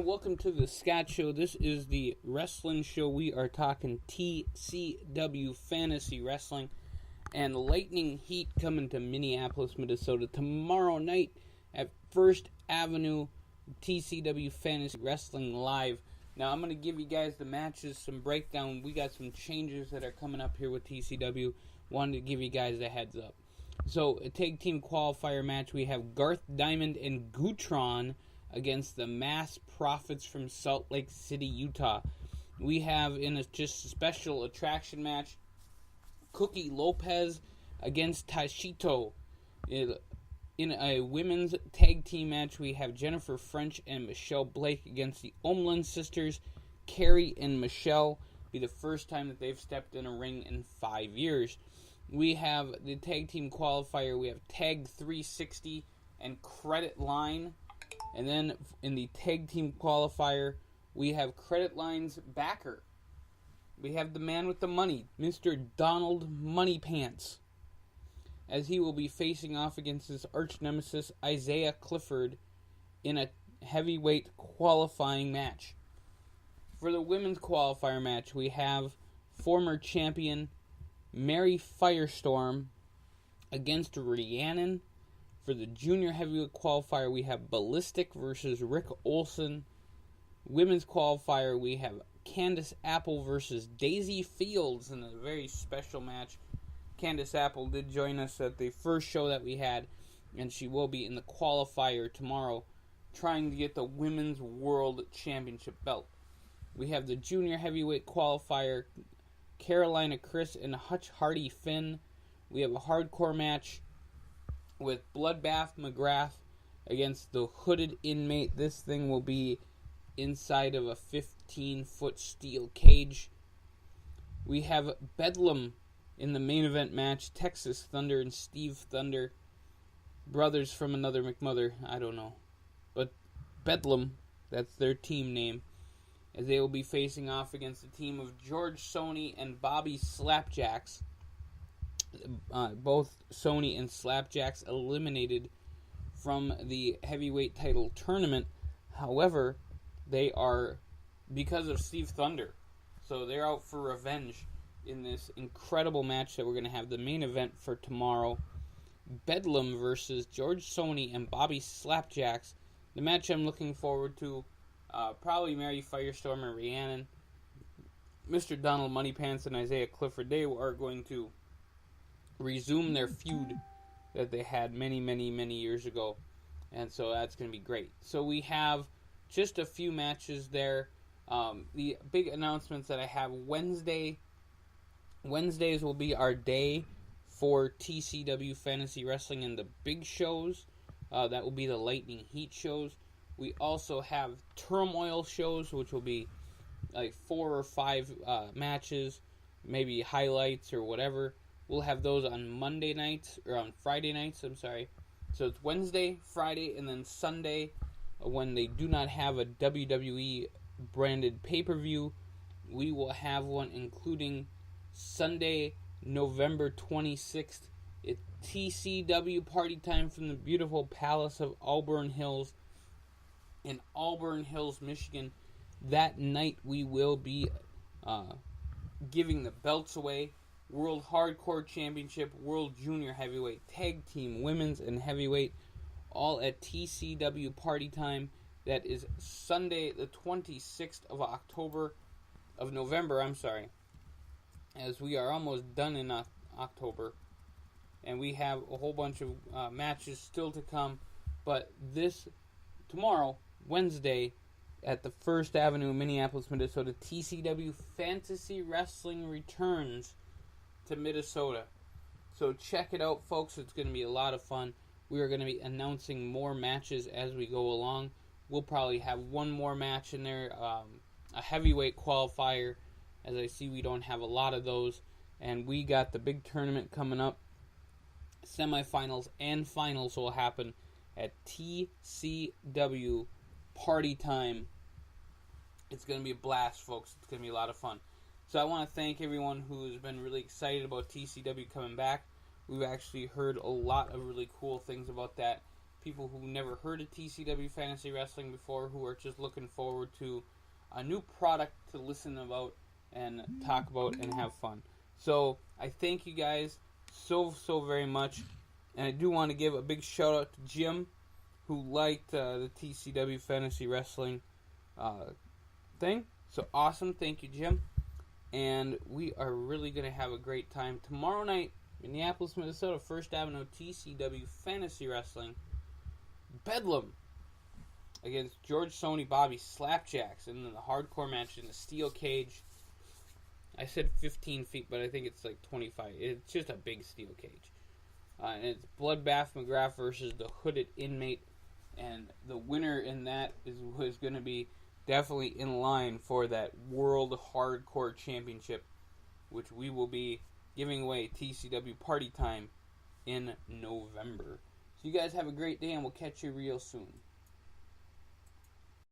welcome to the Scott Show. This is the wrestling show. We are talking TCW Fantasy Wrestling and Lightning Heat coming to Minneapolis, Minnesota tomorrow night at First Avenue TCW Fantasy Wrestling Live. Now, I'm going to give you guys the matches, some breakdown. We got some changes that are coming up here with TCW. Wanted to give you guys a heads up. So, a tag team qualifier match. We have Garth Diamond and Gutron against the Mass Profits from Salt Lake City, Utah. We have in a just special attraction match, Cookie Lopez against Tashito. In a women's tag team match, we have Jennifer French and Michelle Blake against the Omlin sisters. Carrie and Michelle. Be the first time that they've stepped in a ring in 5 years. We have the tag team qualifier. We have Tag 360 and Credit Line. And then in the tag team qualifier, we have Credit Line's backer. We have the man with the money, Mr. Donald Money Pants, as he will be facing off against his arch nemesis, Isaiah Clifford, in a heavyweight qualifying match. For the women's qualifier match, we have former champion Mary Firestorm against Rhiannon. For the junior heavyweight qualifier, we have Ballistic versus Rick Olson. Women's qualifier, we have Candace Apple versus Daisy Fields in a very special match. Candace Apple did join us at the first show that we had, and she will be in the qualifier tomorrow, trying to get the Women's World Championship belt. We have the junior heavyweight qualifier, Carolina Chris and Hutch Hardy Finn. We have a hardcore match with Bloodbath McGrath against the Hooded Inmate. This thing will be inside of a 15-foot steel cage. We have Bedlam in the main event match. Texas Thunder and Steve Thunder, brothers from another McMother, I don't know. But Bedlam, that's their team name, as they will be facing off against the team of George Sony and Bobby Slapjacks. Both Sony and Slapjacks eliminated from the heavyweight title tournament. However, they are, because of Steve Thunder, so they're out for revenge in this incredible match that we're going to have the main event for tomorrow. Bedlam versus George Sony and Bobby Slapjacks. The match I'm looking forward to, probably Mary Firestorm and Rhiannon. Mr. Donald Moneypants and Isaiah Clifford, they are going to resume their feud that they had many, many, many years ago. And so that's going to be great. So we have just a few matches there. The big announcements that I have: Wednesdays will be our day for TCW Fantasy Wrestling and the big shows. That will be the Lightning Heat shows. We also have Turmoil shows, which will be like 4 or 5 matches, maybe highlights or whatever. We'll have those on Monday nights, or on Friday nights, I'm sorry. So it's Wednesday, Friday, and then Sunday, when they do not have a WWE branded pay-per-view, we will have one, including Sunday, November 26th. It's TCW Party Time from the beautiful Palace of Auburn Hills in Auburn Hills, Michigan. That night we will be giving the belts away. World Hardcore Championship, World Junior Heavyweight, Tag Team, Women's, and Heavyweight, all at TCW Party Time. That is Sunday, the 26th of November, as we are almost done in October, and we have a whole bunch of matches still to come. But tomorrow, Wednesday, at the First Avenue, Minneapolis, Minnesota, TCW Fantasy Wrestling returns to Minnesota. So check it out, folks. It's going to be a lot of fun. We are going to be announcing more matches as we go along. We'll probably have one more match in there, a heavyweight qualifier, as I see we don't have a lot of those. And we got the big tournament coming up. Semifinals and finals will happen at TCW Party Time. It's going to be a blast, folks. It's going to be a lot of fun. So I want to thank everyone who has been really excited about TCW coming back. We've actually heard a lot of really cool things about that. people who never heard of TCW Fantasy Wrestling before, who are just looking forward to a new product to listen about and talk about and have fun. So I thank you guys so very much, and I do want to give a big shout out to Jim, who liked the TCW Fantasy Wrestling thing. So awesome, thank you, Jim. And we are really going to have a great time tomorrow night, Minneapolis, Minnesota, First Avenue, TCW Fantasy Wrestling, Bedlam against George Sony, Bobby Slapjacks, and then the hardcore match in the steel cage. I said 15 feet, but I think it's like 25. It's just a big steel cage. And it's Bloodbath McGrath versus the Hooded Inmate. And the winner in that is going to be definitely in line for that World Hardcore Championship, which we will be giving away TCW Party Time in November. So you guys have a great day, and we'll catch you real soon.